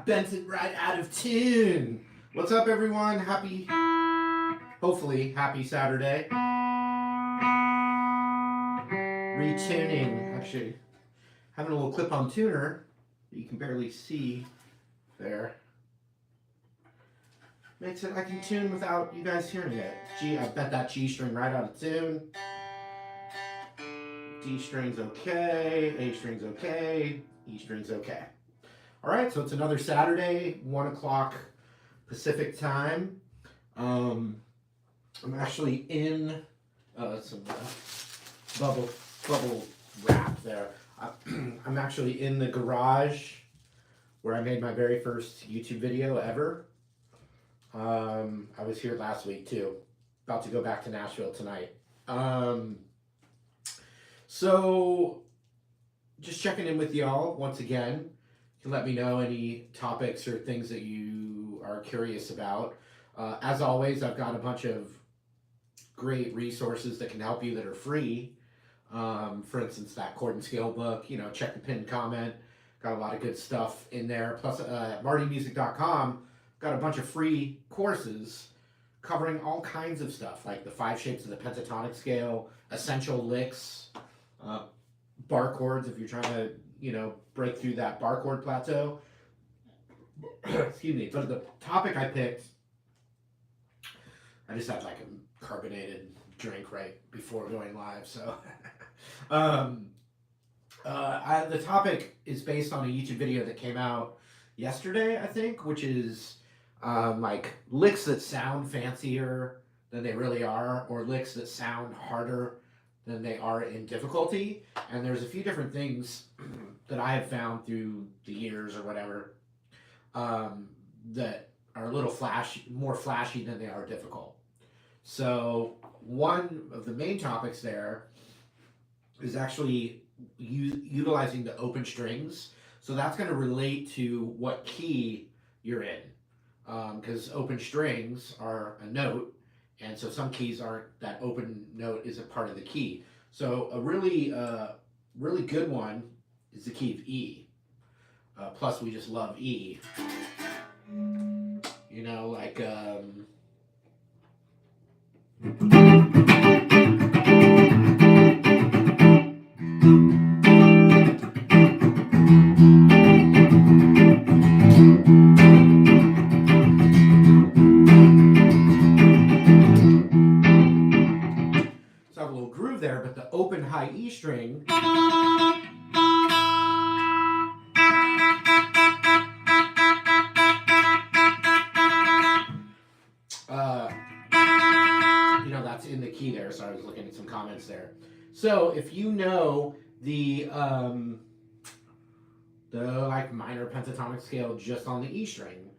Bent it right out of tune. What's up, everyone? Hopefully, happy Saturday. Retuning. Actually, having a little clip-on tuner that you can barely see there. Makes it I can tune without you guys hearing it. I bet that G string right out of tune. D string's okay. A string's okay. E string's okay. All right, so it's another Saturday, 1 o'clock Pacific time. I'm actually in some bubble wrap there. I'm actually in the garage where I made my very first YouTube video ever. I was here last week too. About to go back to Nashville tonight. So just checking in with y'all once again. You can let me know any topics or things that you are curious about. As always, I've got a bunch of great resources that can help you that are free. For instance, that chord and scale book, check the pinned comment. Got a lot of good stuff in there. Plus, martymusic.com got a bunch of free courses covering all kinds of stuff, like the 5 shapes of the pentatonic scale, essential licks, bar chords if you're trying to, break through that bar chord plateau. Excuse me. But the topic I picked I just had like a carbonated drink right before going live, so. um, the topic is based on a YouTube video that came out yesterday, I think, which is like licks that sound fancier than they really are, or licks that sound harder than they are in difficulty. And there's a few different things that I have found through the years or whatever that are a little more flashy than they are difficult. So one of the main topics there is actually utilizing the open strings. So that's going to relate to what key you're in, because open strings are a note, and so some keys aren't. That open note isn't part of the key. So a really good one is the key of E. Plus, we just love E. You know, like. So I have a little groove there, but the open high E string. You know, that's in the key there, so I was looking at some comments there. So if you know the like minor pentatonic scale just on the E string,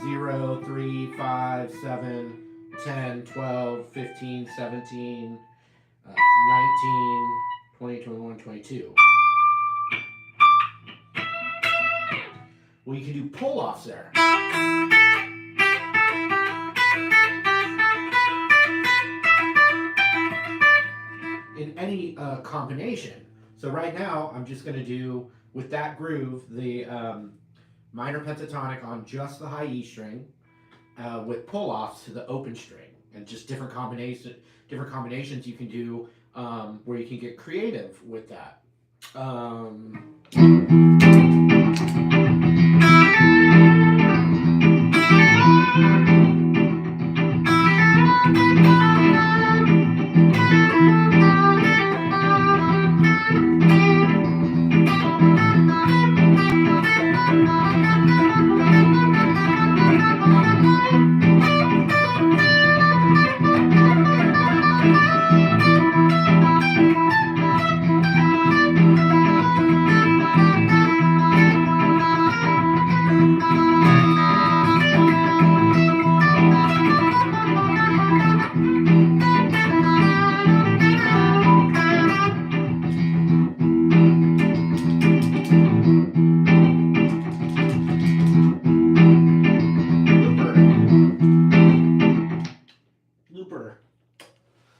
0, 3, 5, 7, 10, 12, 15, 17, 19, 20, 21, 22. Well, you can do pull-offs there. In any combination. So right now, I'm just going to do, with that groove, the minor pentatonic on just the high E string with pull-offs to the open string, and just different combinations you can do where you can get creative with that.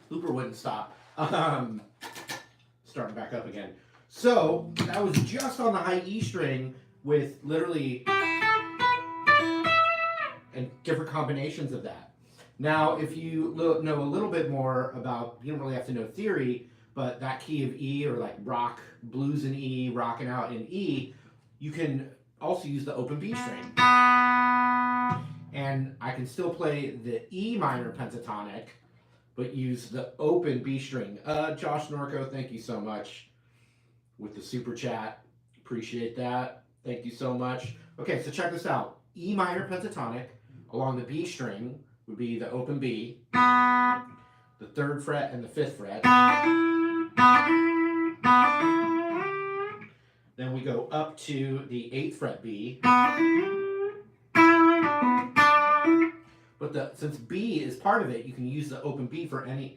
Looper wouldn't stop. Starting back up again. So that was just on the high E string with literally and different combinations of that. Now, if you know a little bit more about, you don't really have to know theory, but that key of E, or like rock, blues in E, rocking out in E, you can also use the open B string. And I can still play the E minor pentatonic, but use the open B string. Josh Norco, thank you so much with the super chat. Appreciate that. Thank you so much. Okay, so check this out. E minor pentatonic along the B string would be the open B, the 3rd fret and the 5th fret. Then we go up to the 8th fret B. But since B is part of it, you can use the open B for any.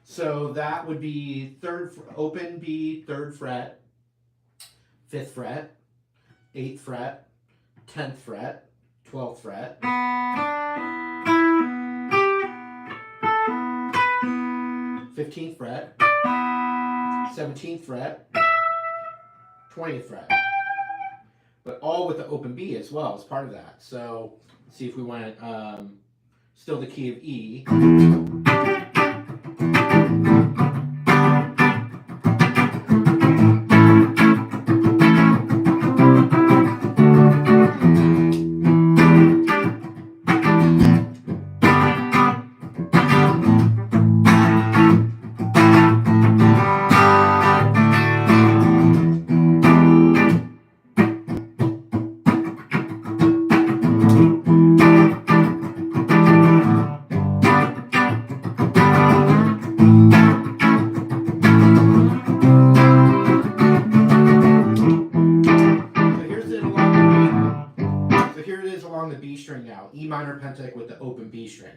So that would be open B, 3rd fret, 5th fret, 8th fret, 10th fret, 12th fret. 15th fret, 17th fret, 20th fret. But all with the open B as well as part of that. So let's see if we went still the key of E. along the B string now. E minor pentatonic with the open B string.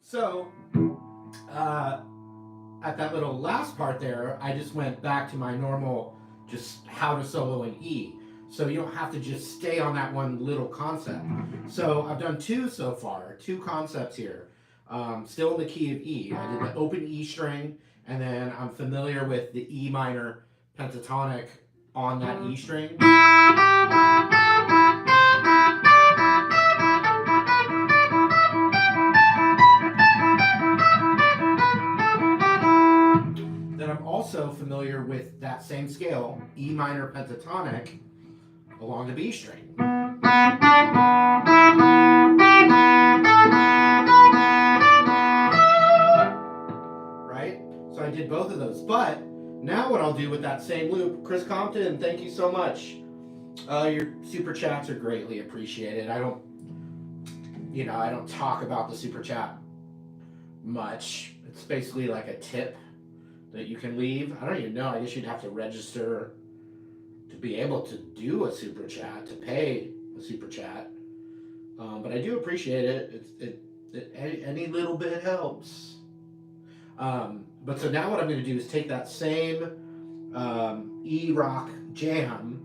So, at that little last part there, I just went back to my normal, just how to solo in E. So you don't have to just stay on that one little concept. So I've done two so far, two concepts here. Still in the key of E. I did the open E string, and then I'm familiar with the E minor pentatonic on that E string. Then I'm also familiar with that same scale, E minor pentatonic, along the B string. Right? So I did both of those. But now what I'll do with that same loop, Chris Compton, thank you so much. Your super chats are greatly appreciated. I don't talk about the super chat much. It's basically like a tip that you can leave. I don't even know. I guess you'd have to register to be able to do a super chat, to pay a super chat. But I do appreciate it. Any little bit helps. But so now what I'm going to do is take that same E rock jam,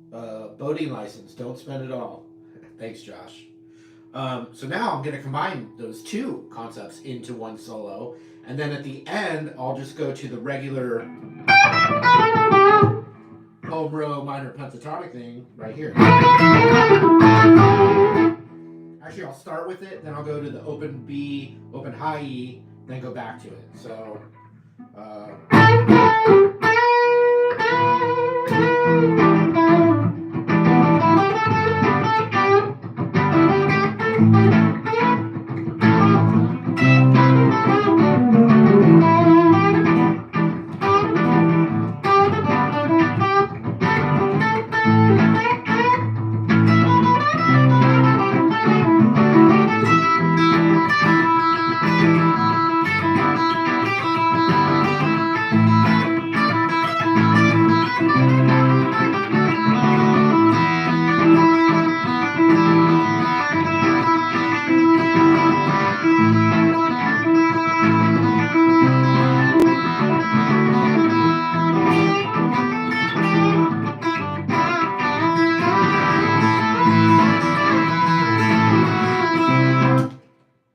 boating license, don't spend it all. Thanks, Josh. So now I'm going to combine those two concepts into one solo, and then at the end I'll just go to the regular home row minor pentatonic thing right here. Actually, I'll start with it, then I'll go to the open B, open high E, then go back to it. So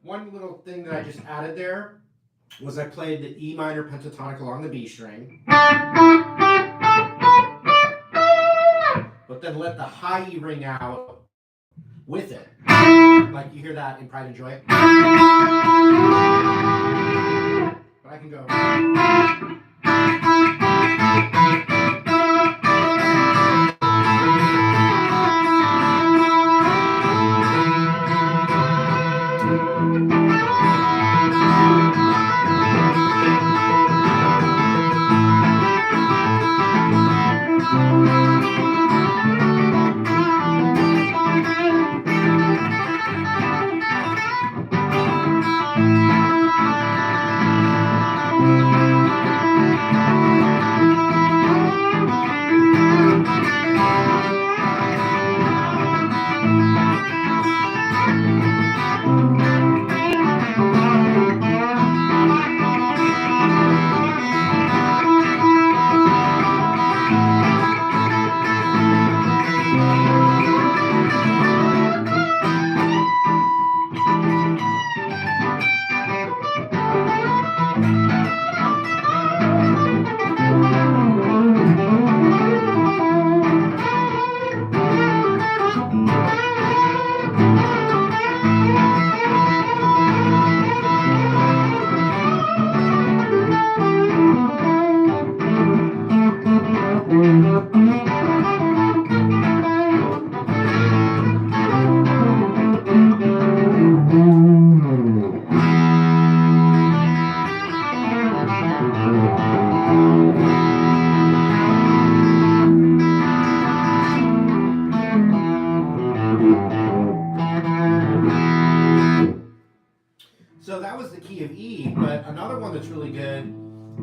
one little thing that I just added there was I played the E minor pentatonic along the B string, but then let the high E ring out with it. Like you hear that in Pride and Joy. But I can go.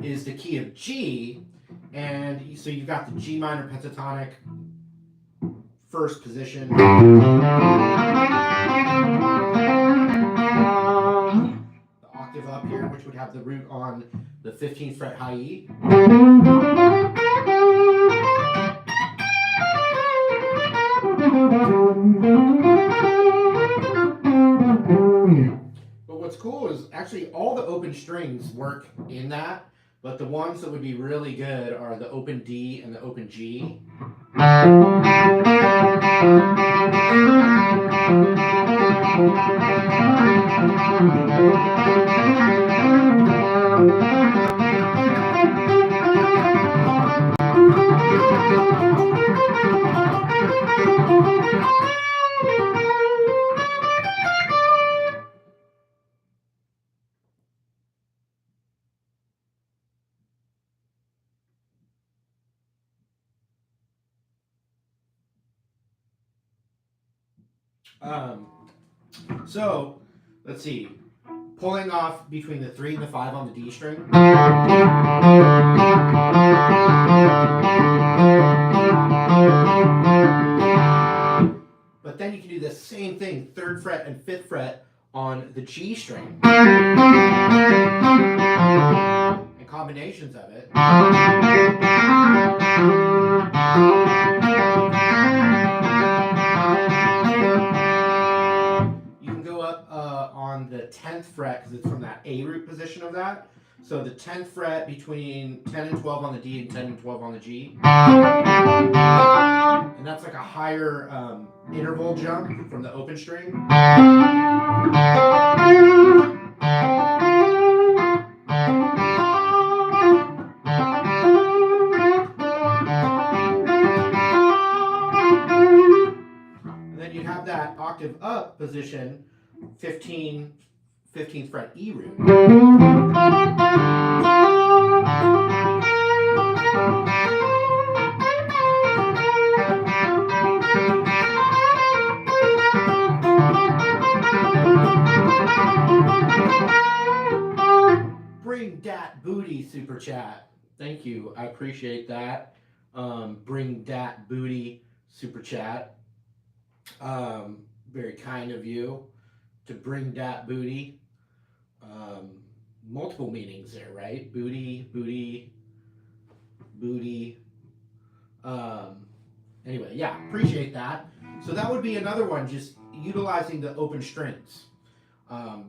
is the key of G, and so you've got the G minor pentatonic first position. The octave up here, which would have the root on the 15th fret high E. But what's cool is actually all the open strings work in that, but the ones that would be really good are the open D and the open G. So let's see, pulling off between the 3 and the 5 on the D string. But then you can do the same thing, 3rd fret and 5th fret on the G string. And combinations of it. On the 10th fret, because it's from that A root position of that. So the 10th fret between 10 and 12 on the D and 10 and 12 on the G. And that's like a higher interval jump from the open string. And then you have that octave up position, 15th fret E root. Bring dat booty super chat. Thank you. I appreciate that. Bring dat booty super chat. Very kind of you to bring dat booty. Multiple meanings there, right? Booty, booty, booty. Anyway, yeah, appreciate that. So that would be another one, just utilizing the open strings.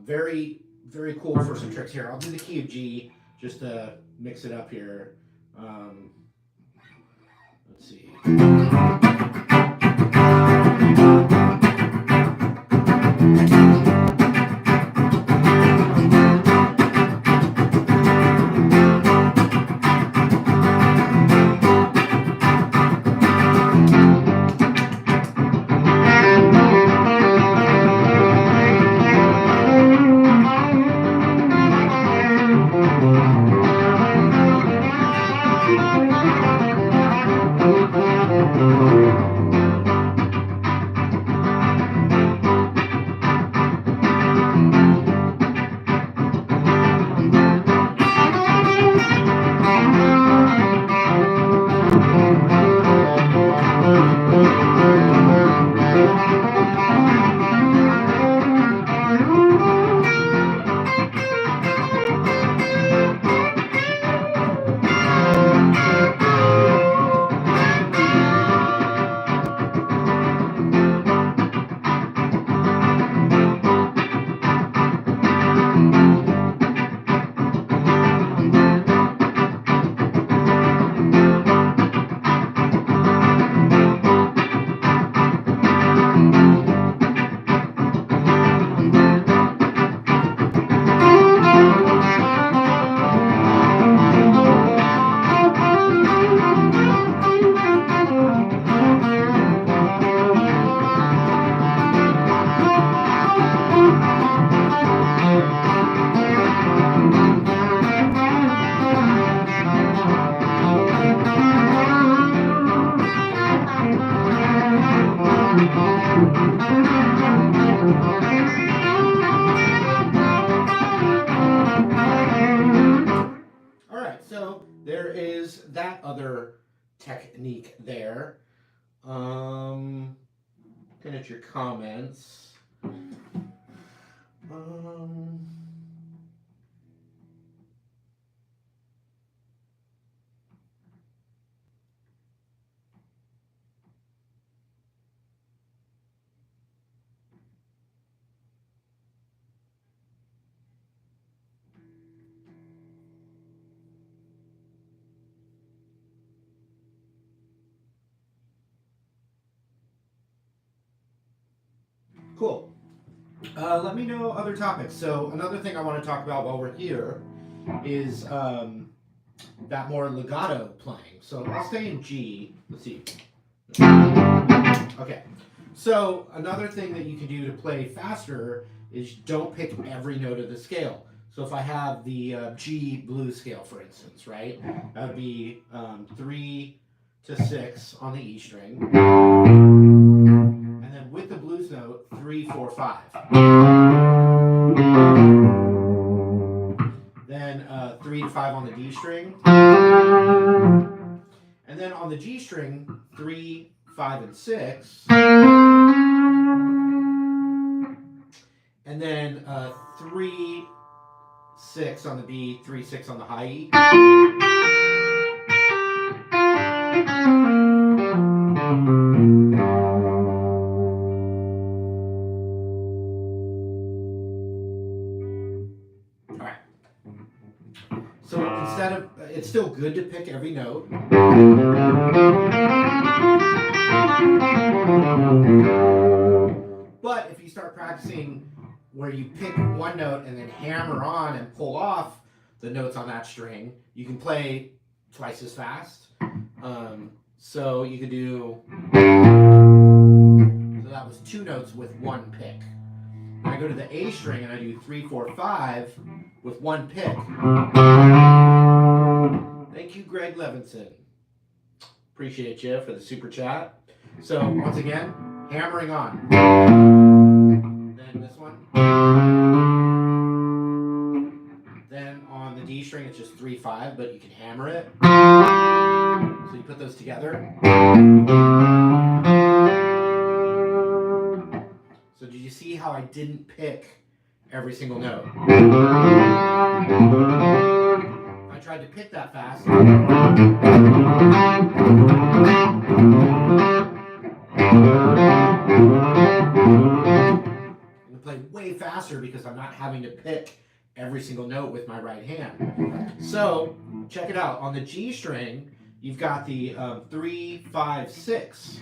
Very, very cool for some tricks here. I'll do the key of G just to mix it up here. Let's see. So there is that other technique there. Looking at your comments. Um, cool. Let me know other topics. So another thing I want to talk about while we're here is that more legato playing. So I'll stay in G. Let's see. Okay. So another thing that you can do to play faster is don't pick every note of the scale. So if I have the G blues scale, for instance, right, that would be 3 to 6 on the E string, and then with the blues note, 3, 4, 5. Then 3 to 5 on the D string, and then on the G string, 3, 5, and 6. And then 3, 6 on the B, 3, 6 on the high E. All right. So instead of, it's still good to pick every note. But if you start practicing where you pick one note and then hammer on and pull off the notes on that string, you can play twice as fast. So you could do, so that was 2 notes with 1 pick. Then I go to the A string and I do 3, 4, 5 with 1 pick. Thank you, Greg Levinson. Appreciate you for the super chat. So once again, hammering on. Then this one. Then on the D string, it's just 3, 5, but you can hammer it. So you put those together. So did you see how I didn't pick every single note? I tried to pick that fast. I'm going to play way faster because I'm not having to pick every single note with my right hand. So check it out. On the G string, you've got the 3, 5, 6.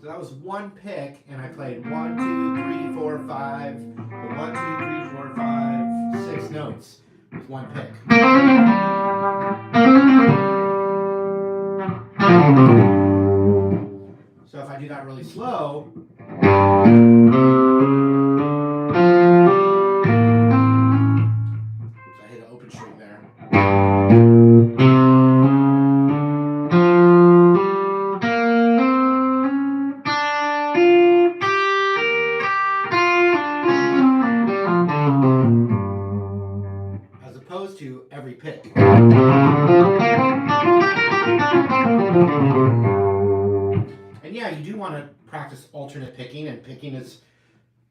So that was 1 pick, and I played 1, 2, 3, 4, 5, 1, 2, 3, 4, 5, 6 notes with 1 pick. So if I do that really slow, I hit an open string there. As opposed to every pick. And yeah, you do want to practice alternate picking and picking as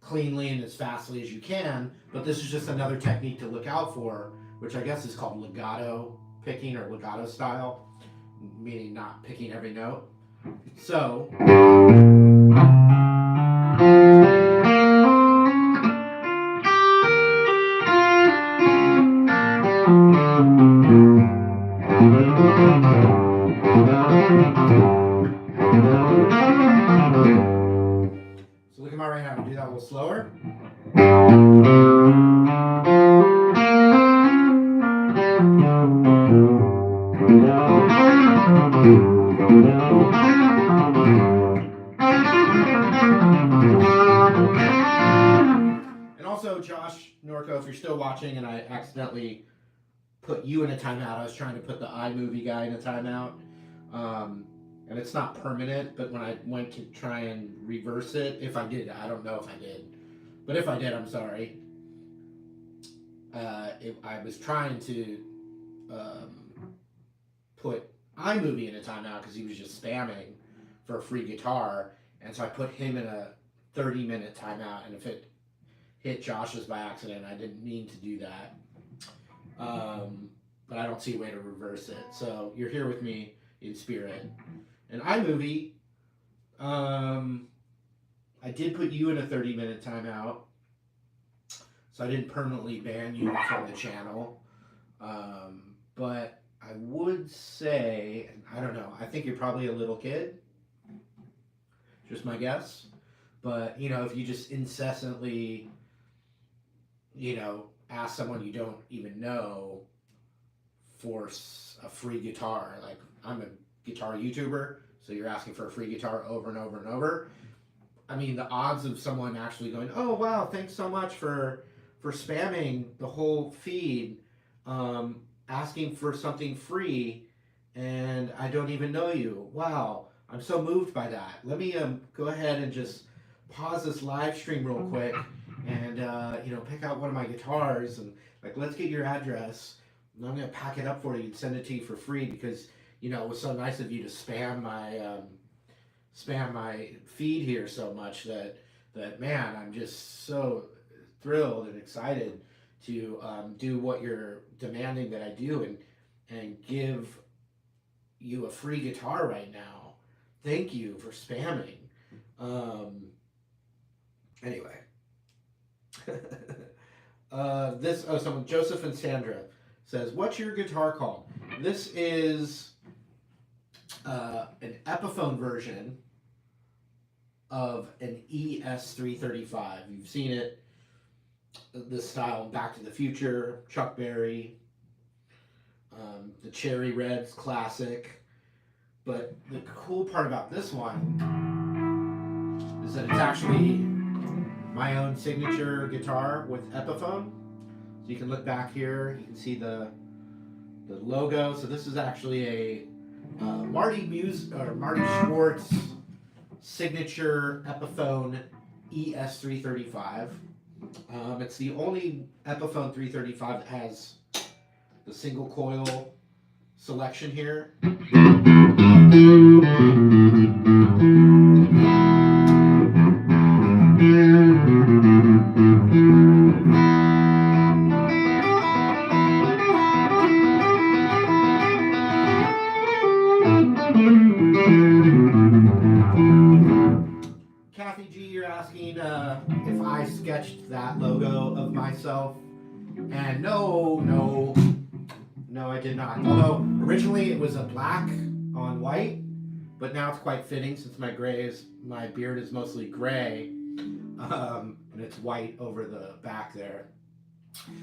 cleanly and as fastly as you can, but this is just another technique to look out for, which I guess is called legato picking or legato style, meaning not picking every note. So look at my right hand, do that a little slower. And also, Josh Norco, if you're still watching and I accidentally put you in a timeout, I was trying to put the iMovie guy in a timeout. And and it's not permanent. But when I went to try and reverse it, if I did, I don't know if I did, but if I did, I'm sorry. I was trying to um, put iMovie in a timeout because he was just spamming for a free guitar, and so I put him in a 30-minute timeout. And if it hit Josh's by accident, I didn't mean to do that. But I don't see a way to reverse it. So you're here with me in spirit. And iMovie, I did put you in a 30-minute timeout, so I didn't permanently ban you from the channel. But I would say, I don't know, I think you're probably a little kid, just my guess. But, if you just incessantly, ask someone you don't even know for a free guitar, like I'm a guitar YouTuber, so you're asking for a free guitar over and over and over. I mean, the odds of someone actually going, oh, wow, thanks so much for spamming the whole feed, asking for something free, and I don't even know you. Wow, I'm so moved by that. Let me go ahead and just pause this live stream real quick and pick out one of my guitars and let's get your address. And I'm gonna pack it up for you and send it to you for free because it was so nice of you to spam my feed here so much that man, I'm just so thrilled and excited to do what you're demanding that I do and give you a free guitar right now. Thank you for spamming. Anyway. Someone, Joseph and Sandra says, what's your guitar called? This is an Epiphone version of an ES335. You've seen it, this style, Back to the Future, Chuck Berry, the Cherry Red's classic. But the cool part about this one is that it's actually my own signature guitar with Epiphone. So you can look back here, you can see the logo. So this is actually a Marty Schwartz signature Epiphone ES335. It's the only Epiphone 335 that has the single coil selection here. Kathy G, you're asking if I sketched that logo of myself, and no, I did not. Although originally it was a black on white, but now it's quite fitting since my beard is mostly gray, and it's white over the back there.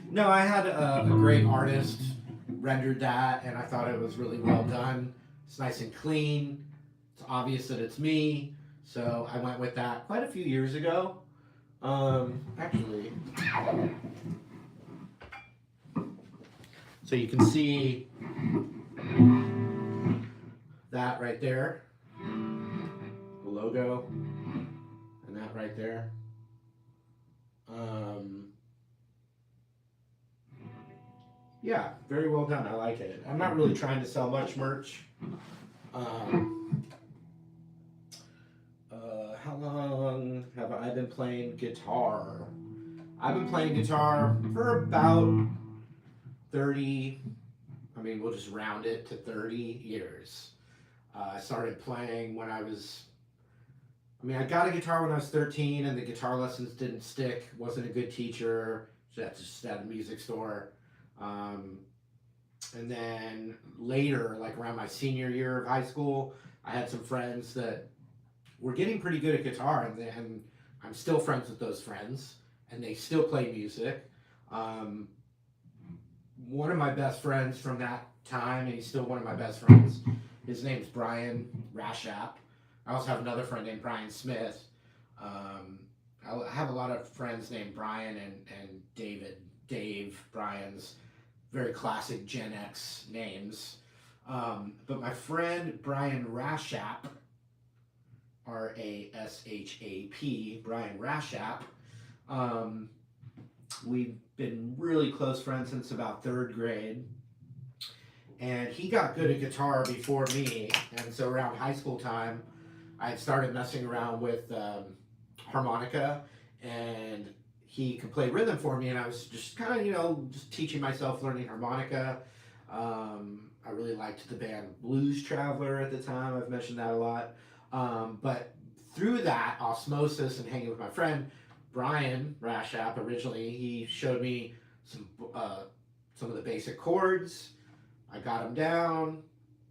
No, I had a great artist rendered that, and I thought it was really well done. It's nice and clean. It's obvious that it's me, so I went with that quite a few years ago. Actually, so you can see that right there, the logo, and that right there. Yeah, very well done. I like it. I'm not really trying to sell much merch. How long have I been playing guitar? I've been playing guitar for about 30, we'll just round it to 30 years. I started playing when I got a guitar when I was 13, and the guitar lessons didn't stick. Wasn't a good teacher. Just at a music store. And then later, around my senior year of high school, I had some friends that were getting pretty good at guitar, and I'm still friends with those friends, and they still play music. One of my best friends from that time, and he's still one of my best friends, his name's Brian Rashap. I also have another friend named Brian Smith. I have a lot of friends named Brian and Dave, Brian's very classic Gen X names. But my friend Brian Rashap, Rashap, Brian Rashap, um, we've been really close friends since about third grade. And he got good at guitar before me. And so around high school time, I had started messing around with harmonica, and he could play rhythm for me. And I was just kind of, just teaching myself learning harmonica. I really liked the band Blues Traveler at the time. I've mentioned that a lot. But through that osmosis and hanging with my friend Brian Rashap, originally, he showed me some uh, some of the basic chords. I got them down,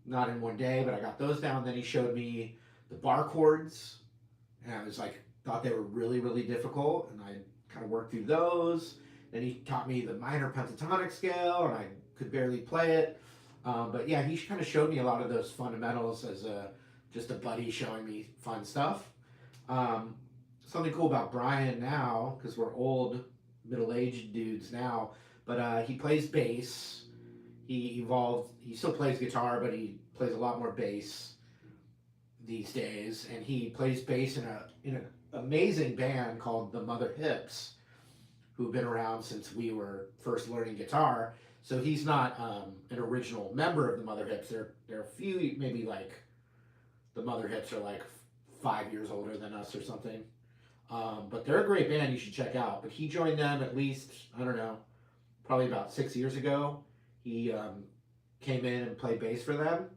not in one day, but I got those down. Then he showed me the bar chords, and I was like, thought they were really, really difficult, and I kind of worked through those. Then he taught me the minor pentatonic scale, and I could barely play it. But yeah, he kind of showed me a lot of those fundamentals as just a buddy showing me fun stuff. Um, Something cool about Brian now, because we're old, middle-aged dudes now, but he plays bass. He evolved. He still plays guitar, but he plays a lot more bass these days. And he plays bass in an amazing band called the Mother Hips, who've been around since we were first learning guitar. So he's not an original member of the Mother Hips. They're a few, maybe like the Mother Hips are like 5 years older than us or something. But they're a great band you should check out. But he joined them at least, I don't know, probably about 6 years ago. He came in and played bass for them.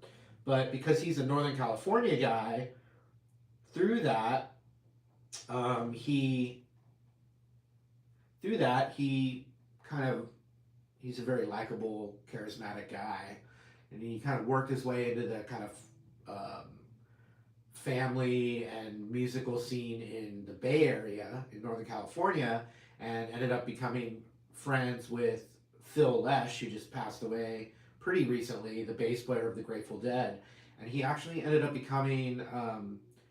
But because he's a Northern California guy, through that, he he kind of he's a very likable, charismatic guy, and he kind of worked his way into the kind of family and musical scene in the Bay Area in Northern California, and ended up becoming friends with Phil Lesh, who just passed away pretty recently, the bass player of the Grateful Dead. And he actually ended up becoming,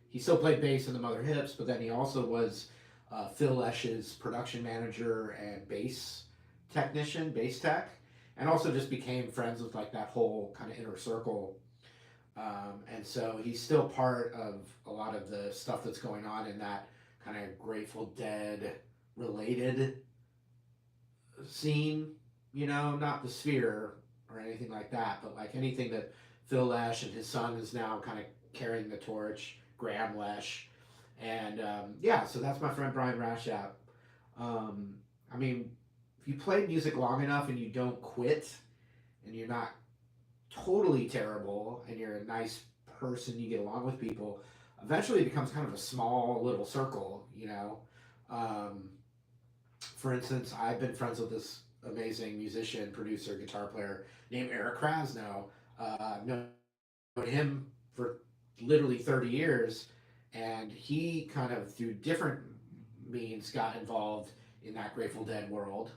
he still played bass in the Mother Hips, but then he also was Phil Lesh's production manager and bass technician, bass tech, and also just became friends with like that whole kind of inner circle. And so he's still part of a lot of the stuff that's going on in that kind of Grateful Dead related scene, not the Sphere or anything like that, but like anything that Phil Lesh and his son is now kind of carrying the torch, Graham Lesh. And yeah, so that's my friend Brian Rashap. Um, I mean, if you play music long enough and you don't quit and you're not totally terrible and you're a nice person, you get along with people, eventually it becomes kind of a small little circle. Um, for instance, I've been friends with this amazing musician, producer, guitar player named Eric Krasno. I've known him for literally 30 years, and he kind of, through different means, got involved in that Grateful Dead world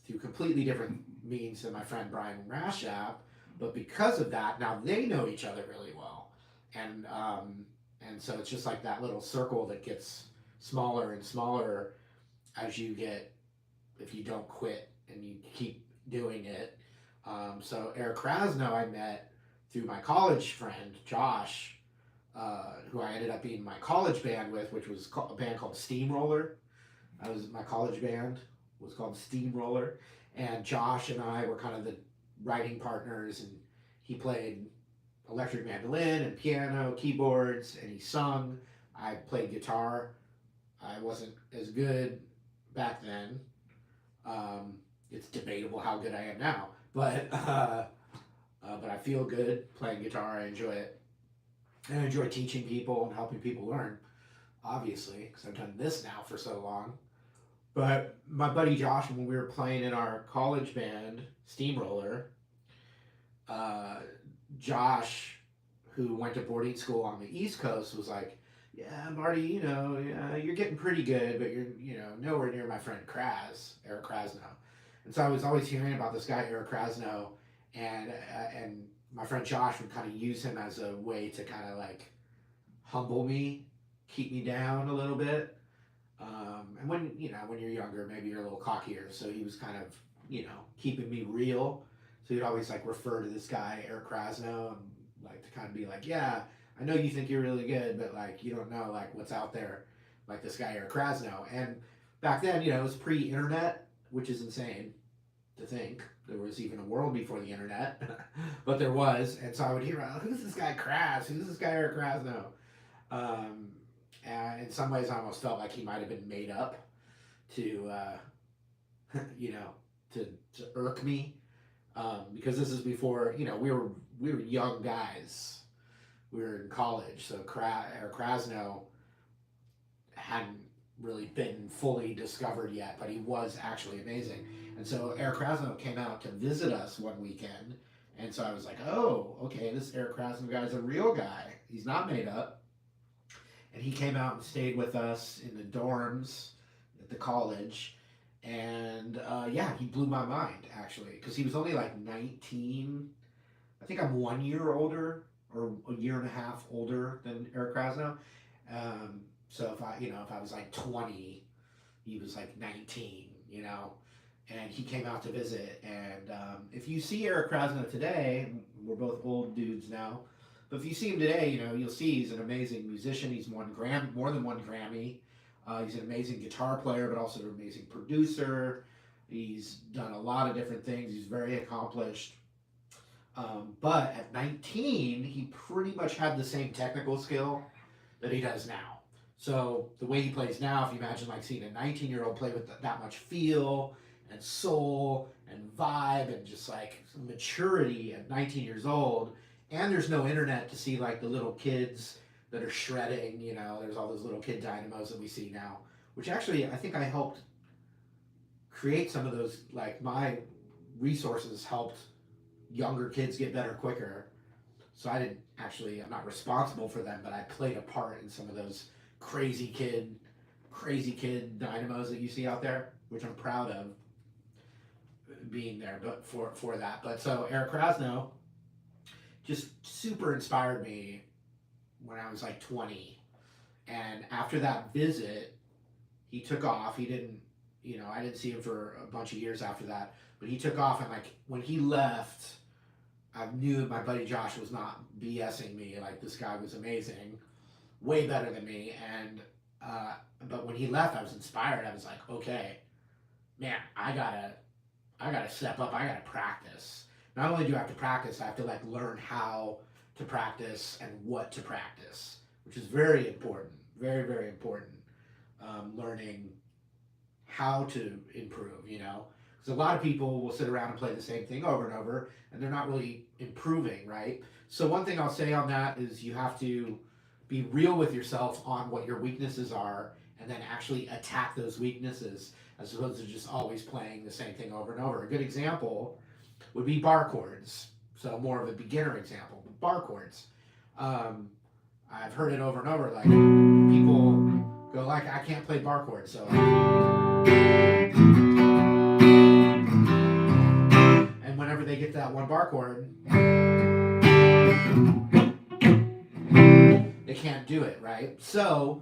through completely different means than my friend Brian Rashap. But because of that, now they know each other really well, and so it's just like that little circle that gets smaller and smaller as you get if you don't quit and you keep doing it. So Eric Krasno I met through my college friend Josh, who I ended up being my college band with, which was a band called Steamroller. I was my college band was called Steamroller, and Josh and I were kind of the writing partners, and he played electric mandolin and piano, keyboards, and he sung. I played guitar. I wasn't as good back then. It's debatable how good I am now, but I feel good playing guitar. I enjoy it, and I enjoy teaching people and helping people learn. Obviously, because I've done this now for so long. But my buddy Josh, when we were playing in our college band, Steamroller, uh, Josh, who went to boarding school on the East Coast, was like, "Yeah, Marty, yeah, you're getting pretty good, but you're, nowhere near my friend Eric Krasno." And so I was always hearing about this guy, Eric Krasno, and my friend Josh would kind of use him as a way to kind of like humble me, keep me down a little bit. And when you're younger, maybe you're a little cockier. So he was kind of keeping me real, So he'd always like refer to this guy Eric Krasno and like to kind of be like, yeah, I know you think you're really good, but like you don't know like what's out there, like this guy Eric Krasno. And back then, it was pre-internet, which is insane to think there was even a world before the internet, but there was. And so I would hear, who's this guy Kras? Who's this guy Eric Krasno? Um, and in some ways, I almost felt like he might have been made up to, you know, to irk me, because this is before we were young guys. We were in college, so Krasno hadn't really been fully discovered yet, but he was actually amazing. And so Eric Krasno came out to visit us one weekend, and so I was like, oh, okay, this Eric Krasno guy's a real guy. He's not made up. And he came out and stayed with us in the dorms at the college. And yeah, he blew my mind actually, because he was only like 19. I think I'm 1 year older or a year and a half older than Eric Krasno. So if I was like 20, he was like 19, and he came out to visit. And if you see Eric Krasno today, we're both old dudes now, but if you see him today, you'll see he's an amazing musician. He's won more than one Grammy. He's an amazing guitar player, but also an amazing producer. He's done a lot of different things. He's very accomplished. But at 19, he pretty much had the same technical skill that he does now. So the way he plays now, if you imagine like seeing a 19-year-old play with that much feel and soul and vibe and just like maturity at 19 years old, and there's no internet to see like the little kids that are shredding, there's all those little kid dynamos that we see now, which actually I think I helped create some of those, like my resources helped younger kids get better quicker. So I'm not responsible for them, but I played a part in some of those crazy kid dynamos that you see out there, which I'm proud of being there, but for that. But so Eric Krasno just super inspired me when I was like 20. And after that visit, he took off. He didn't, I didn't see him for a bunch of years after that, but he took off. And like when he left, I knew my buddy Josh was not BSing me. Like this guy was amazing, way better than me. And, but when he left, I was inspired. I was like, okay, man, I gotta step up. I gotta practice. Not only do I have to practice, I have to like learn how to practice and what to practice, which is very important, very, very important. Learning how to improve, because a lot of people will sit around and play the same thing over and over, and they're not really improving, right? So one thing I'll say on that is you have to be real with yourself on what your weaknesses are, and then actually attack those weaknesses, as opposed to just always playing the same thing over and over. A good example would be bar chords. So more of a beginner example, bar chords. I've heard it over and over, like people go like, I can't play bar chords, so and whenever they get that one bar chord, they can't do it, right? So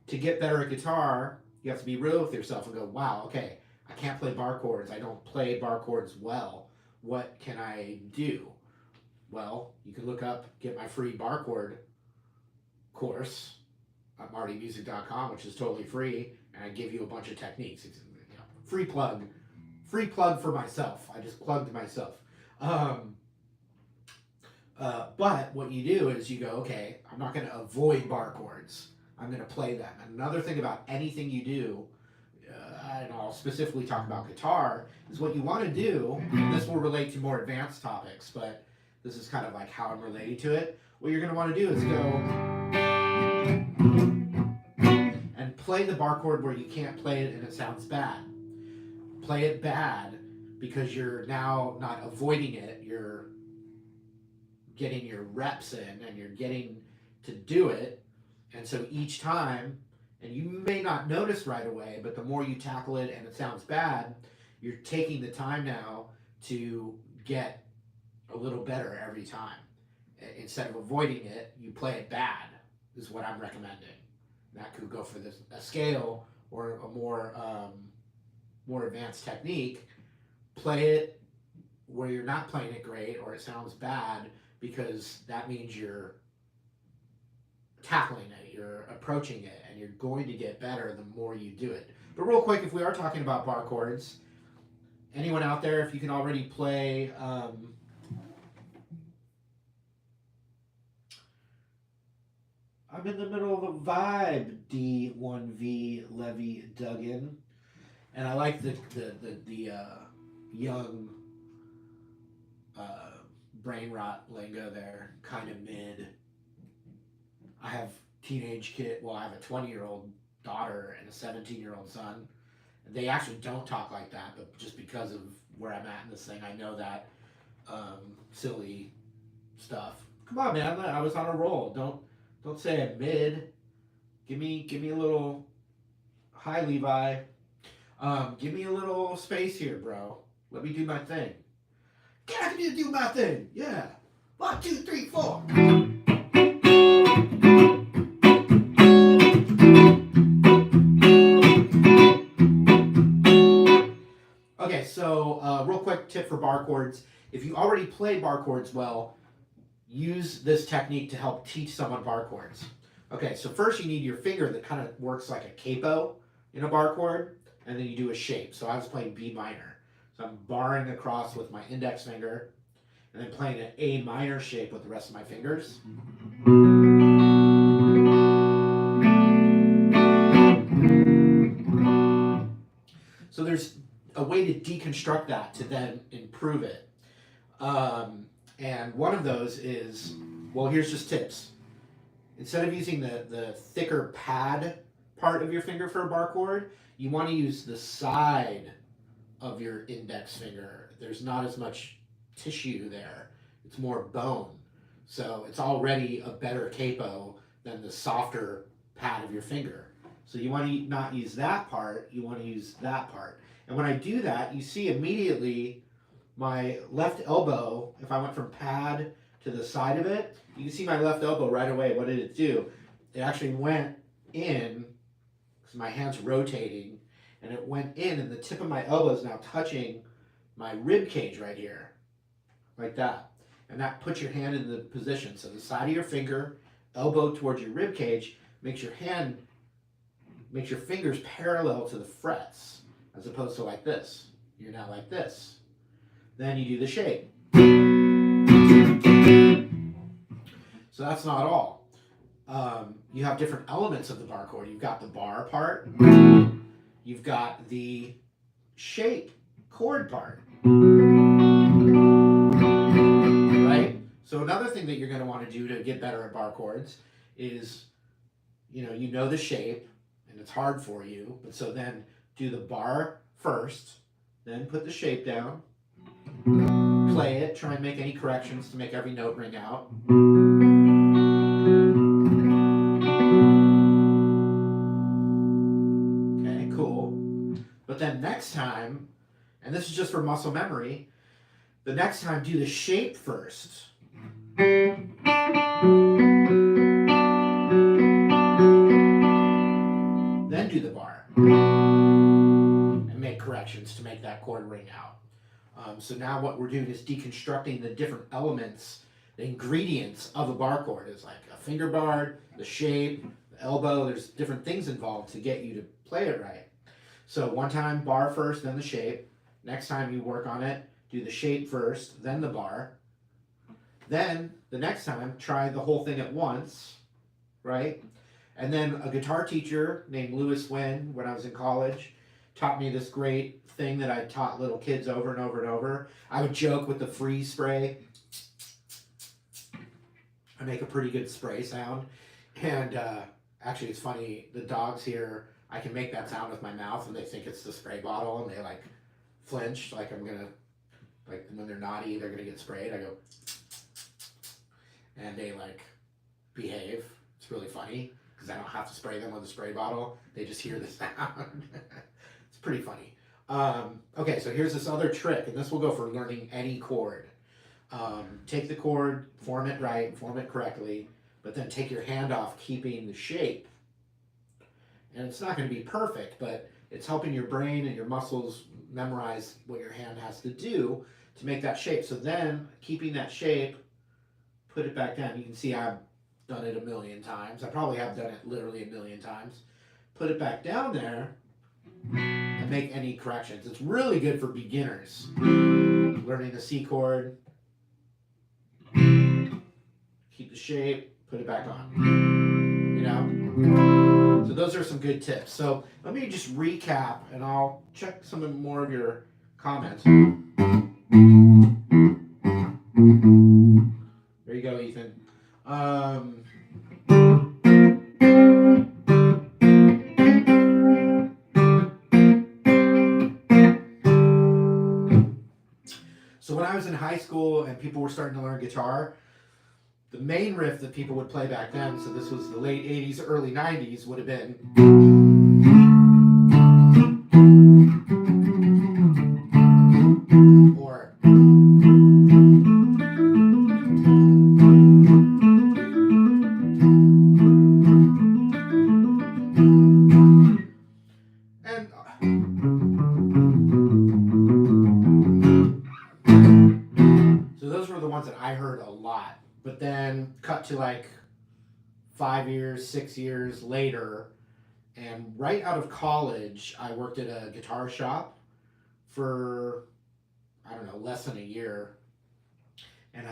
to get better at guitar, you have to be real with yourself and go, wow, okay, I can't play bar chords. I don't play bar chords well. What can I do? Well, you can look up, get my free bar chord course at martymusic.com, which is totally free, and I give you a bunch of techniques. It's, free plug for myself. I just plugged myself. But what you do is you go, okay, I'm not going to avoid bar chords. I'm going to play them. And another thing about anything you do, and I'll specifically talk about guitar, is what you want to do, and this will relate to more advanced topics, but this is kind of like how I'm relating to it. What you're going to want to do is go and play the bar chord where you can't play it and it sounds bad. Play it bad because you're now not avoiding it, you're getting your reps in and you're getting to do it. And so each time, and you may not notice right away, but the more you tackle it and it sounds bad, you're taking the time now to get a little better every time. Instead of avoiding it, you play it bad, is what I'm recommending. That could go for a scale or a more advanced technique. Play it where you're not playing it great or it sounds bad, because that means you're tackling it, you're approaching it, and you're going to get better the more you do it. But real quick, if we are talking about bar chords, anyone out there, if you can already play, I'm in the middle of a vibe, D1V Levy Duggan, and I like the young uh, brain rot lingo there, kind of mid. I have teenage kid. Well, I have a 20-year-old daughter and a 17-year-old son. They actually don't talk like that, but just because of where I'm at in this thing, I know that silly stuff. Come on, man! I was on a roll. Don't say I'm mid. Give me a little hi, Levi. Give me a little space here, bro. Let me do my thing. Get out here to do my thing. Yeah. 1, 2, 3, 4. Okay, so real quick tip for bar chords. If you already play bar chords well, use this technique to help teach someone bar chords. Okay, so first you need your finger that kind of works like a capo in a bar chord, and then you do a shape. So I was playing B minor. So I'm barring across with my index finger, and then playing an A minor shape with the rest of my fingers. So there's a way to deconstruct that to then improve it. And one of those is, well, here's just tips. Instead of using the thicker pad part of your finger for a bar chord, you want to use the side of your index finger. There's not as much tissue there. It's more bone. So it's already a better capo than the softer pad of your finger. So you want to not use that part, you want to use that part. And when I do that, you see immediately my left elbow, if I went from pad to the side of it, you can see my left elbow right away. What did it do? It actually went in, because my hand's rotating, and it went in, and the tip of my elbow is now touching my rib cage right here, like that. And that puts your hand in the position. So the side of your finger, elbow towards your rib cage, makes your fingers parallel to the frets, as opposed to like this. You're now like this. Then you do the shape. So that's not all. You have different elements of the bar chord. You've got the bar part. You've got the shape chord part. Right? So another thing that you're going to want to do to get better at bar chords is, you know the shape, and it's hard for you, but so then do the bar first, then put the shape down, play it, try and make any corrections to make every note ring out. Okay, cool. But then next time, and this is just for muscle memory, the next time do the shape first. Then do the bar. And make corrections to make that chord ring out. So now what we're doing is deconstructing the different elements, the ingredients of a bar chord. Is like a finger bar, the shape, the elbow. There's different things involved to get you to play it right. So one time bar first, then the shape. Next time you work on it, do the shape first, then the bar. Then the next time, try the whole thing at once, right? And then a guitar teacher named Lewis Wynn, when I was in college, taught me this great thing that I taught little kids over and over and over. I would joke with the freeze spray. I make a pretty good spray sound. And actually, it's funny, the dogs here, I can make that sound with my mouth and they think it's the spray bottle and they like flinch, like I'm gonna, like when they're naughty, they're gonna get sprayed. I go, and they like behave. It's really funny because I don't have to spray them with a spray bottle. They just hear the sound. It's pretty funny. Okay, so here's this other trick, and this will go for learning any chord. Take the chord, form it right, form it correctly, but then take your hand off, keeping the shape. And it's not going to be perfect, but it's helping your brain and your muscles memorize what your hand has to do to make that shape. So then, keeping that shape, put it back down. You can see I've done it a million times. I probably have done it literally a million times. Put it back down there and make any corrections. It's really good for beginners. Learning the C chord, keep the shape, put it back on. You know? So those are some good tips. So let me just recap and I'll check some more of your comments. There you go, Ethan. So when I was in high school and people were starting to learn guitar, the main riff that people would play back then, so this was the late 80s, early 90s, would have been or and so those were the ones that I heard a lot. But then cut to like 5 years, 6 years later, and right out of college, I worked at a guitar shop for, I don't know, less than a year. And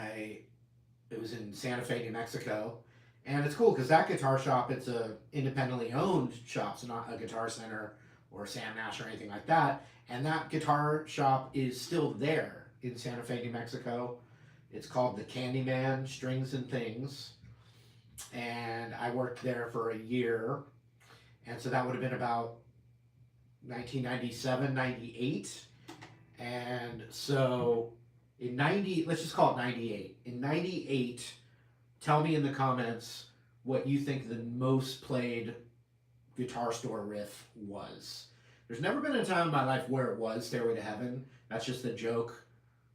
it was in Santa Fe, New Mexico. And it's cool because that guitar shop, it's a independently owned shop, so not a Guitar Center or Sam Nash or anything like that. And that guitar shop is still there in Santa Fe, New Mexico. It's called the Candyman Strings and Things. And I worked there for a year. And so that would have been about 1997, 98. And so in 90, let's just call it 98. In 98, tell me in the comments what you think the most played guitar store riff was. There's never been a time in my life where it was Stairway to Heaven. That's just a joke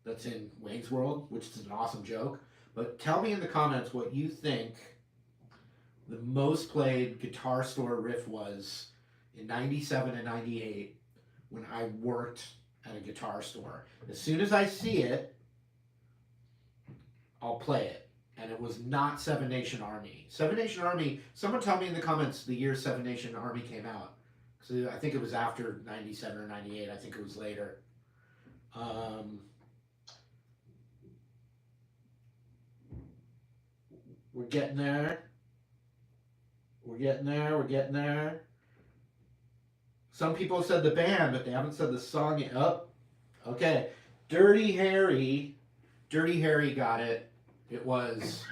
that's in Wayne's World, which is an awesome joke. But tell me in the comments what you think the most played guitar store riff was in 97 and 98 when I worked at a guitar store. As soon as I see it, I'll play it. And it was not Seven Nation Army. Seven Nation Army, someone tell me in the comments the year Seven Nation Army came out. Because I think it was after 97 or 98. I think it was later. We're getting there. We're getting there. We're getting there. Some people said the band, but they haven't said the song yet. Oh, okay. Dirty Harry. Dirty Harry got it. It was.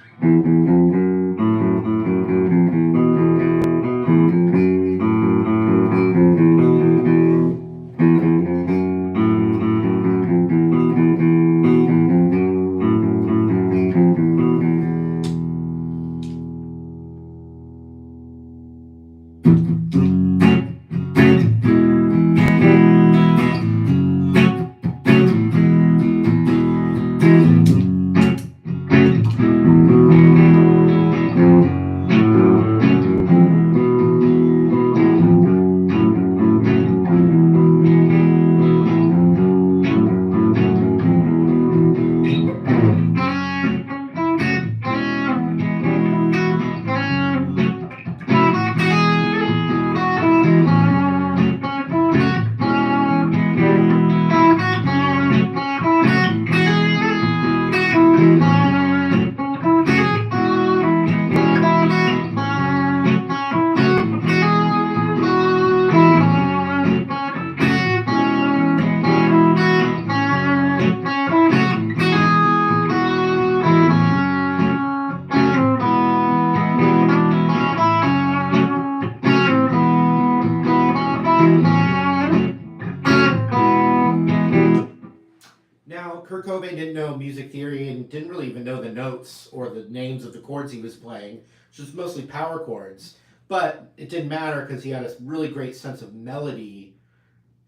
Now, Kurt Cobain didn't know music theory and didn't really even know the notes or the names of the chords he was playing, which was mostly power chords. But it didn't matter because he had a really great sense of melody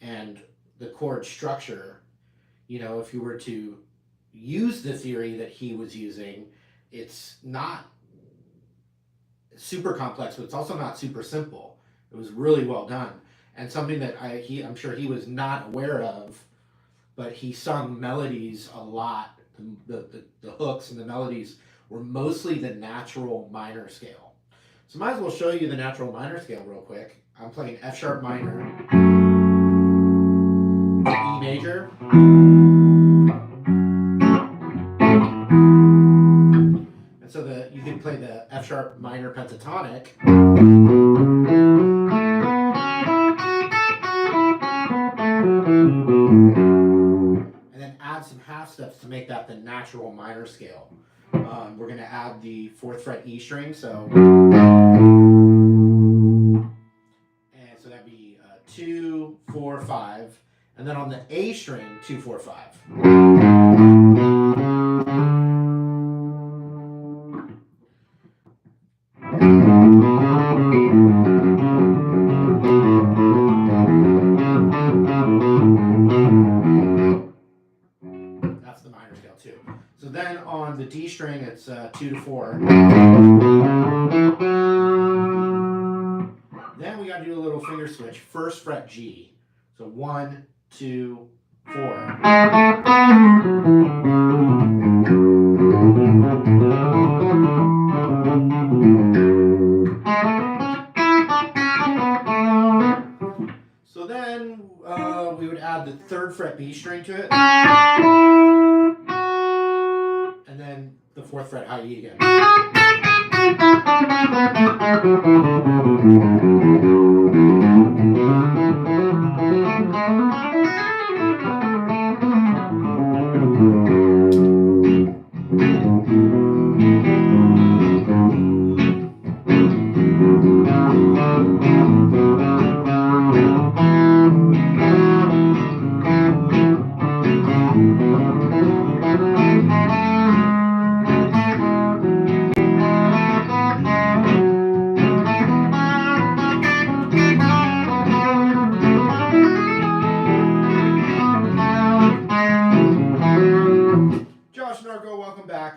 and the chord structure. You know, if you were to use the theory that he was using, it's not super complex, but it's also not super simple. It was really well done and something that I'm sure he was not aware of. but he sung melodies a lot. The hooks and the melodies were mostly the natural minor scale. So might as well show you the natural minor scale real quick. I'm playing F sharp minor, E major, and so you can play the F sharp minor pentatonic, and then add some half steps to make that the natural minor scale. We're going to add the 4th fret E string, so that'd be 2, 4, 5, and then on the A string 2, 4, 5. That's the minor scale too. So then on the D string it's 2 to 4. Then we got to do a little finger switch. 1st fret G. So 1, 2, 4. So then we would add the 3rd fret B string to it. And then the 4th fret high E again.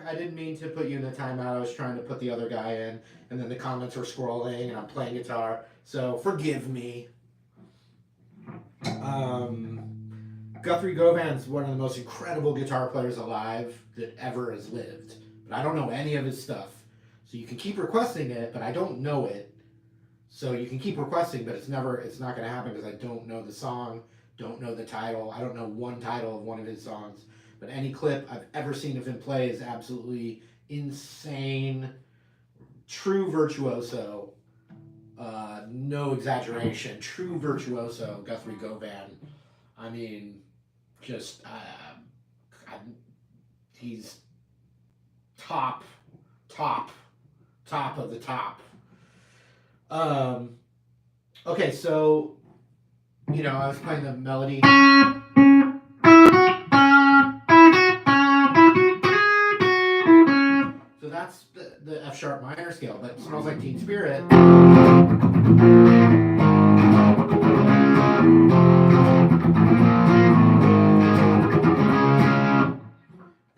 I didn't mean to put you in a timeout. I was trying to put the other guy in, and then the comments were scrolling, and I'm playing guitar, so forgive me. Guthrie Govan's one of the most incredible guitar players alive that ever has lived, but I don't know any of his stuff. So you can keep requesting it, but I don't know it. So you can keep requesting, but it's not going to happen because I don't know the song, don't know the title. I don't know one title of one of his songs. But any clip I've ever seen of him play is absolutely insane, true virtuoso, no exaggeration, true virtuoso, Guthrie Govan. I mean, just, he's top of the top. Okay, so, I was playing the melody. So that's the F sharp minor scale, but Smells Like Teen Spirit.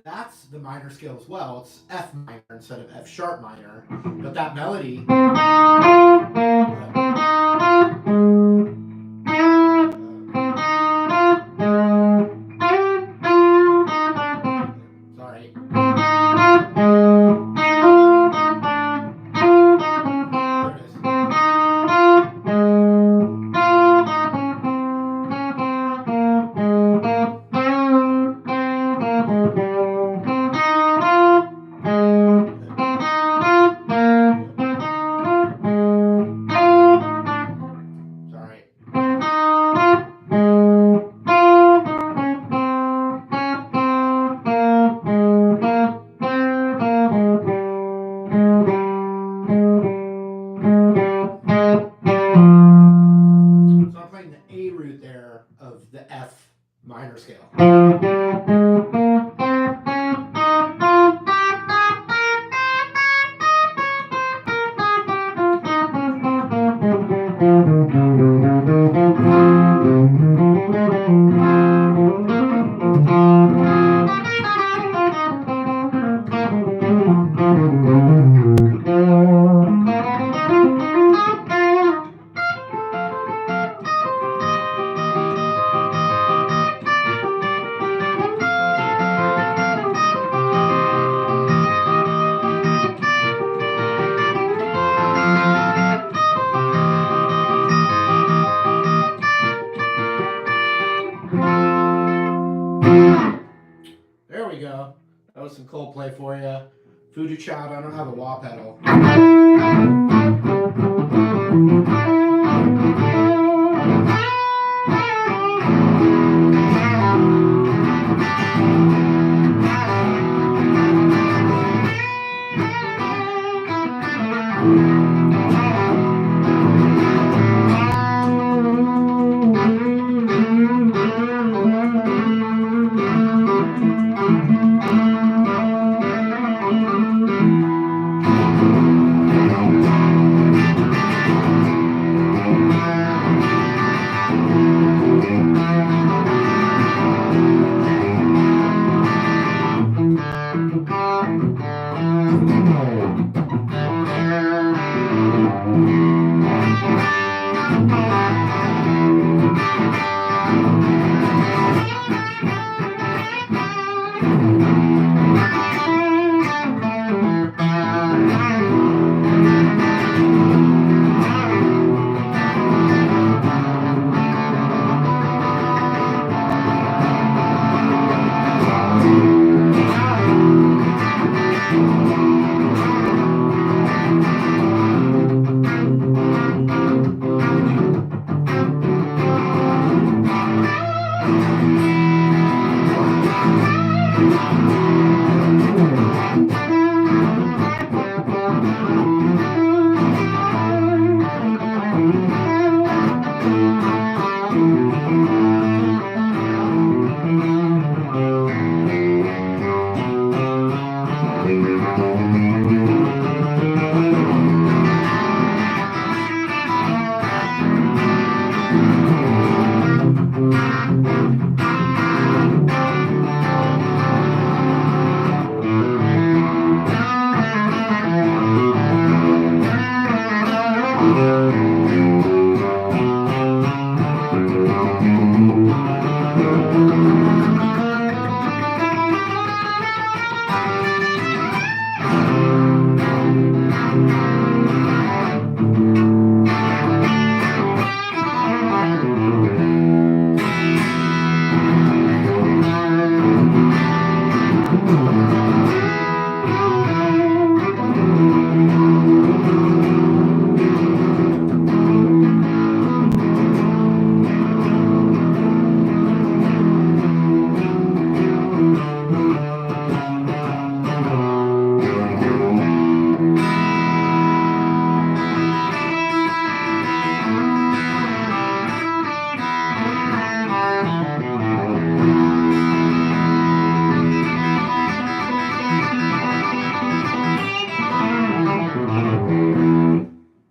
That's the minor scale as well. It's F minor instead of F sharp minor, but that melody. Minor scale. Throw some Coldplay for you. Voodoo Child, I don't have a wah pedal.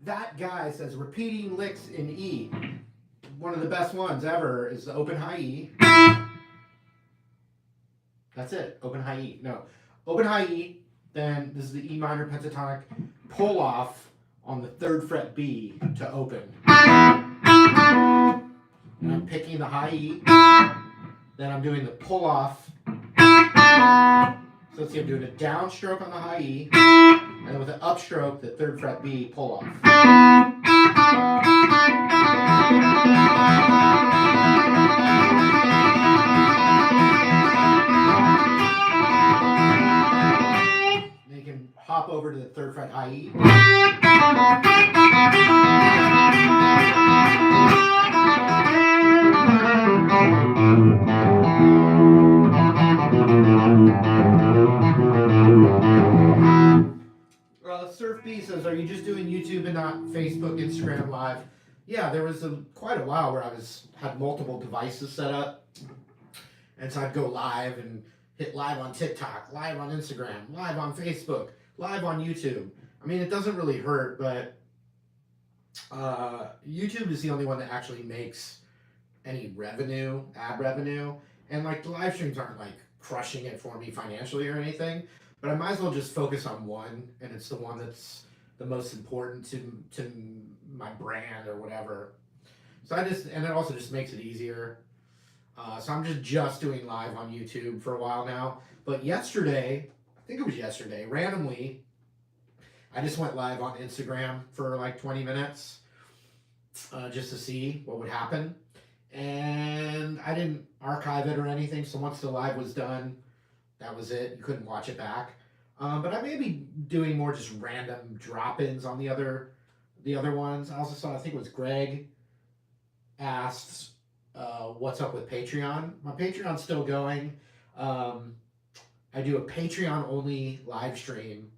That guy says repeating licks in E. One of the best ones ever is the open high E. That's it. Open high E. No. Open high E. Then this is the E minor pentatonic pull off on the 3rd fret B to open. And I'm picking the high E. Then I'm doing the pull off. So let's see, I'm doing a downstroke on the high E. And then with an upstroke, the 3rd fret B pull off. Then you can hop over to the 3rd fret high E. Surf B says, are you just doing YouTube and not Facebook, Instagram Live? Yeah, there was quite a while where I had multiple devices set up. And so I'd go live and hit live on TikTok, live on Instagram, live on Facebook, live on YouTube. I mean, it doesn't really hurt, but YouTube is the only one that actually makes any revenue, ad revenue. And like the live streams aren't like crushing it for me financially or anything. But I might as well just focus on one, and it's the one that's the most important to my brand or whatever. So and it also just makes it easier. So I'm just doing live on YouTube for a while now. But yesterday, I think it was yesterday, randomly, I just went live on Instagram for like 20 minutes just to see what would happen. And I didn't archive it or anything, so once the live was done, That was it. You couldn't watch it back. But I may be doing more just random drop-ins on the other ones. I also saw, I think it was Greg asked, what's up with Patreon. My Patreon's still going. Um, I do a Patreon only live stream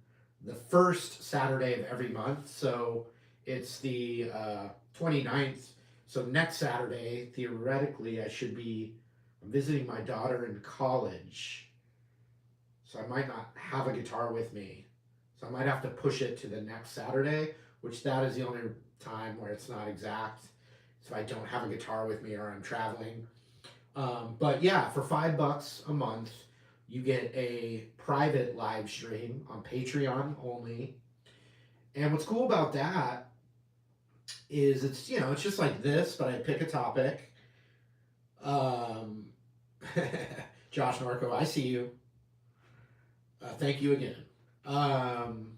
the first Saturday of every month. So it's the 29th. So next Saturday, theoretically, I'm visiting my daughter in college. So I might not have a guitar with me. So I might have to push it to the next Saturday, which that is the only time where it's not exact. So I don't have a guitar with me or I'm traveling. But yeah, for $5 a month, you get a private live stream on Patreon only. And what's cool about that is it's just like this, but I pick a topic. Um, Josh Norco, I see you. Thank you again. Um,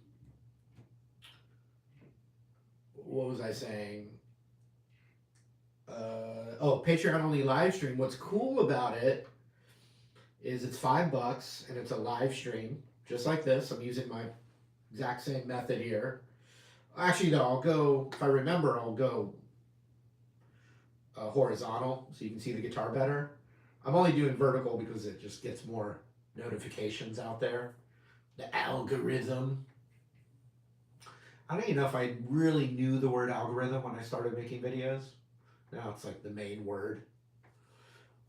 what was I saying? Patreon only live stream. What's cool about it is it's $5 and it's a live stream, just like this. I'm using my exact same method here. Actually, no, I'll go, if I remember, I'll go horizontal so you can see the guitar better. I'm only doing vertical because it just gets more notifications out there. The algorithm. I don't even know if I really knew the word algorithm when I started making videos. Now it's like the main word.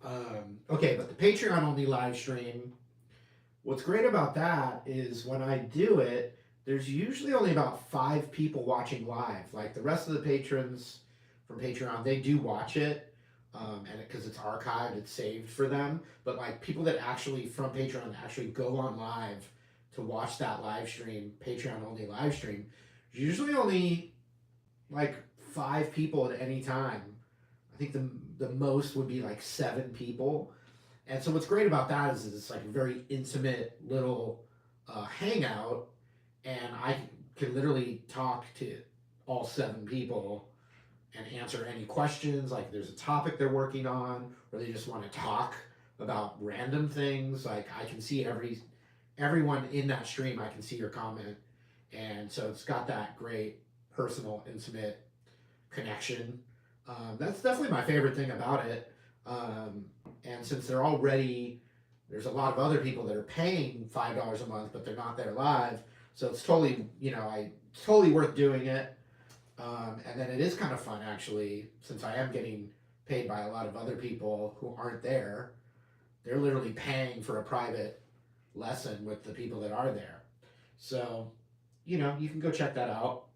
Okay, but the Patreon only live stream, what's great about that is when I do it, there's usually only about 5 people watching live. Like the rest of the patrons from Patreon, they do watch it, and because it's archived, it's saved for them. But like people that actually from Patreon actually go on live to watch that live stream, Patreon only live stream, usually only like 5 people at any time. I think the most would be like 7 people. And so what's great about that is it's like a very intimate little hangout, and I can literally talk to all 7 people and answer any questions. Like there's a topic they're working on, or they just want to talk about random things. Like I can see everyone in that stream. I can see your comment, and so it's got that great personal, intimate connection. That's definitely my favorite thing about it. And since there's a lot of other people that are paying $5 a month, but they're not there live. So it's totally, it's totally worth doing it. And then it is kind of fun actually, since I am getting paid by a lot of other people who aren't there. They're literally paying for a private lesson with the people that are there. So, you can go check that out.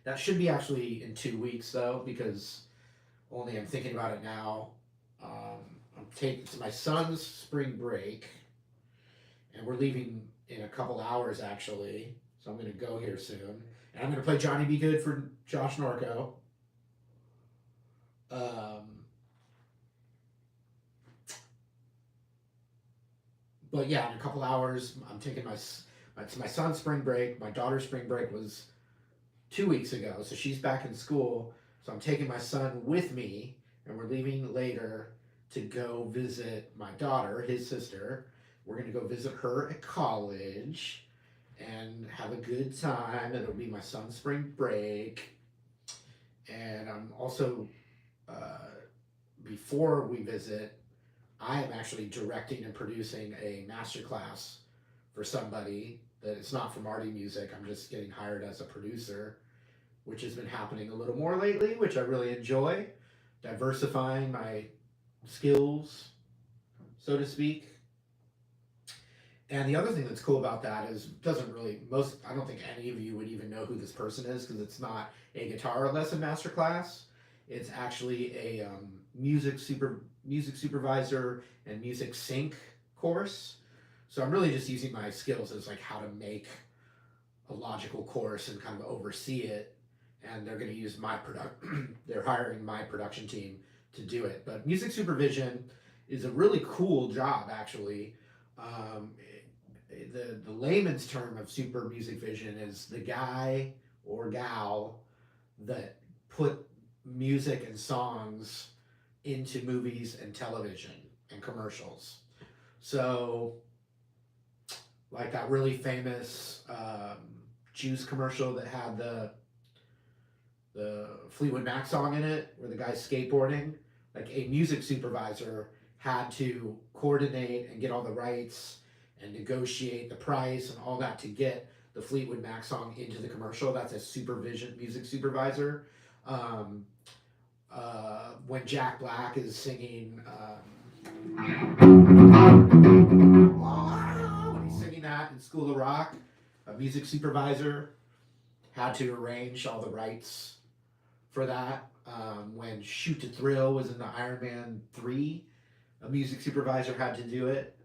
That should be actually in 2 weeks though, because only I'm thinking about it now. It's my son's spring break, and we're leaving in a couple hours actually. So I'm gonna go here soon, and I'm gonna play Johnny Be Good for Josh Norco. Um, but yeah, in a couple hours, I'm taking it's my son's spring break. My daughter's spring break was 2 weeks ago, so she's back in school. So I'm taking my son with me, and we're leaving later to go visit my daughter, his sister. We're gonna go visit her at college and have a good time. It'll be my son's spring break, and I'm also before we visit, I am actually directing and producing a masterclass for somebody that it's not for Marty music. I'm just getting hired as a producer, which has been happening a little more lately, which I really enjoy. Diversifying my skills, so to speak. And the other thing that's cool about that is I don't think any of you would even know who this person is because it's not a guitar lesson masterclass. It's actually a music supervisor and music sync course. So I'm really just using my skills as like how to make a logical course and kind of oversee it. And they're going to use they're hiring my production team to do it. But music supervision is a really cool job, actually. The layman's term of super music vision is the guy or gal that put music and songs into movies and television and commercials. So like that really famous juice commercial that had the Fleetwood Mac song in it, where the guy's skateboarding. Like a music supervisor had to coordinate and get all the rights and negotiate the price and all that to get the Fleetwood Mac song into the commercial. That's a music supervisor. Um, when Jack Black is singing, when he's singing that in School of Rock, a music supervisor had to arrange all the rights for that. When Shoot to Thrill was in the Iron Man 3, a music supervisor had to do it.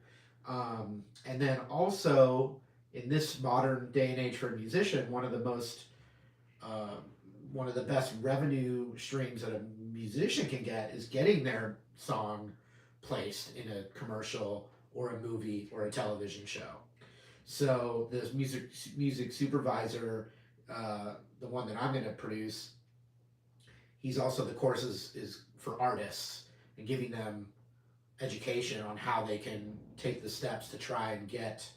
And then also, in this modern day and age for a musician, one of the best revenue streams that a musician can get is getting their song placed in a commercial or a movie or a television show. So this music supervisor, the one that I'm going to produce, he's also the courses is for artists and giving them education on how they can take the steps to try and get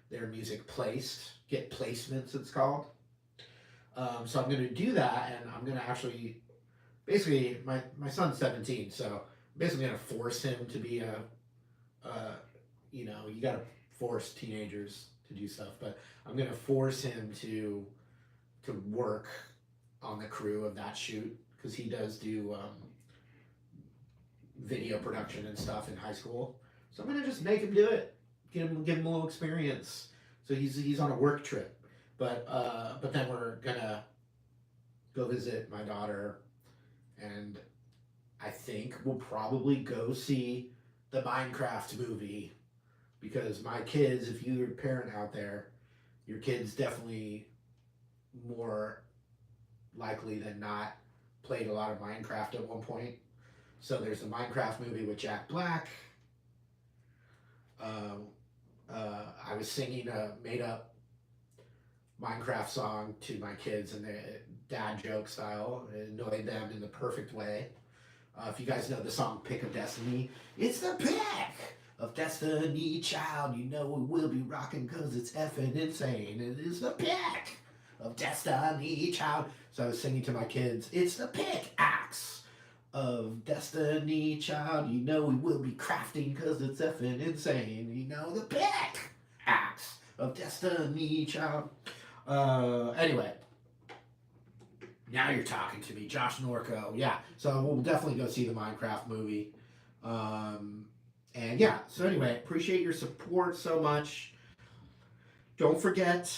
their music placed, get placements it's called. So I'm going to do that, and I'm going to actually, basically, my son's 17, so I'm basically going to force him to be you got to force teenagers to do stuff, but I'm going to force him to work on the crew of that shoot, because he does do video production and stuff in high school. So I'm going to just make him do it, give him a little experience. So he's on a work trip. But then we're gonna go visit my daughter, and I think we'll probably go see the Minecraft movie, because my kids, if you're a parent out there, your kids definitely more likely than not played a lot of Minecraft at one point. So there's the Minecraft movie with Jack Black. I was singing a made-up Minecraft song to my kids in the dad joke style. It annoyed them in the perfect way. If you guys know the song Pick of Destiny, it's the pick of destiny, child. You know we will be rocking because it's effing insane. It is the pick of destiny, child. So I was singing to my kids, it's the pickaxe of destiny, child. You know we will be crafting because it's effing insane. You know the pickaxe of destiny, child. Anyway, now you're talking to me, Josh Norco. Yeah, so we'll definitely go see the Minecraft movie. And yeah, so anyway, appreciate your support so much. Don't forget,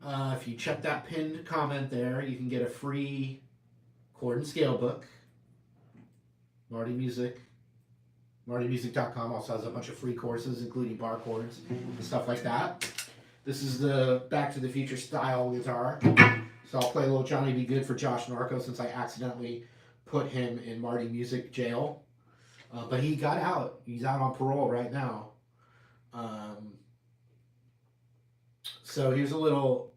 if you check that pinned comment there, you can get a free chord and scale book. Marty Music. MartyMusic.com also has a bunch of free courses, including bar chords and stuff like that. This is the Back to the Future style guitar. So I'll play a little Johnny Be Good for Josh Norco, since I accidentally put him in Marty Music jail. But he got out. He's out on parole right now. So here's a little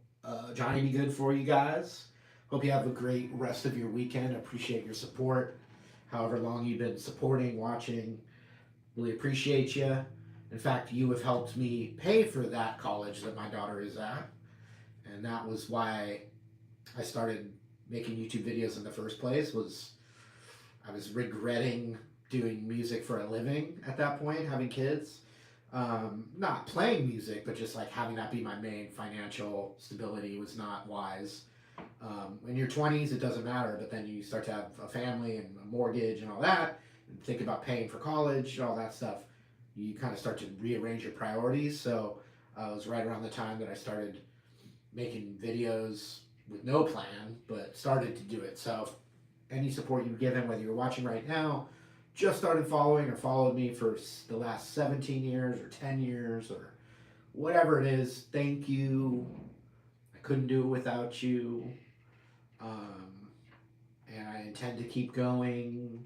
Johnny Be Good for you guys. Hope you have a great rest of your weekend. I appreciate your support. However long you've been supporting, watching, really appreciate you. In fact, you have helped me pay for that college that my daughter is at. And that was why I started making YouTube videos in the first place. I was regretting doing music for a living at that point, having kids. Not playing music, but just like having that be my main financial stability was not wise. In your 20s, it doesn't matter, but then you start to have a family and a mortgage and all that, and think about paying for college and all that stuff. You kind of start to rearrange your priorities. So it was right around the time that I started making videos with no plan, but started to do it. So any support you've given, whether you're watching right now, just started following, or followed me for the last 17 years or 10 years or whatever it is, thank you. I couldn't do it without you. And I intend to keep going.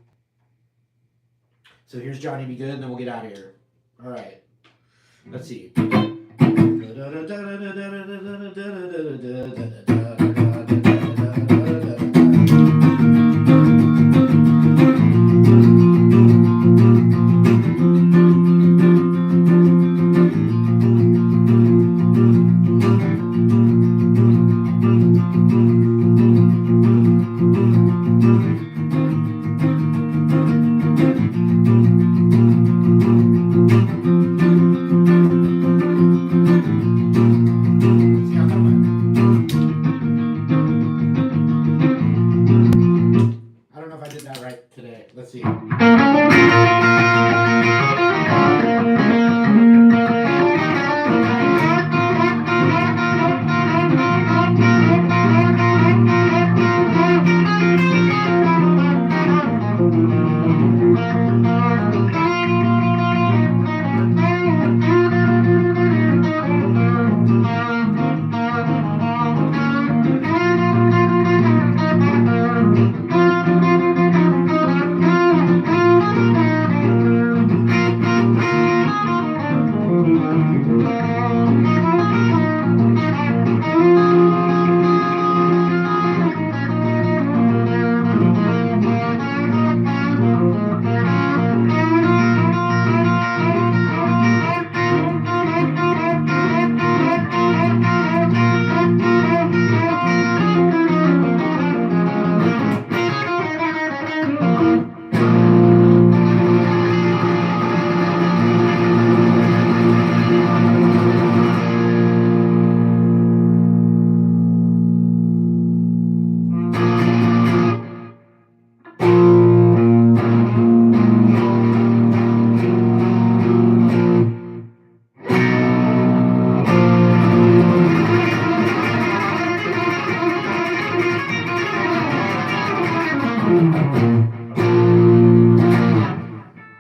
So here's Johnny Be Good, and then we'll get out of here. All right. Let's see.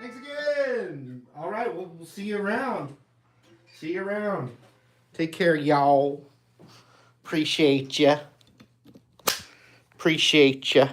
Thanks again. All right, we'll see you around. See you around. Take care, y'all. Appreciate ya. Appreciate ya.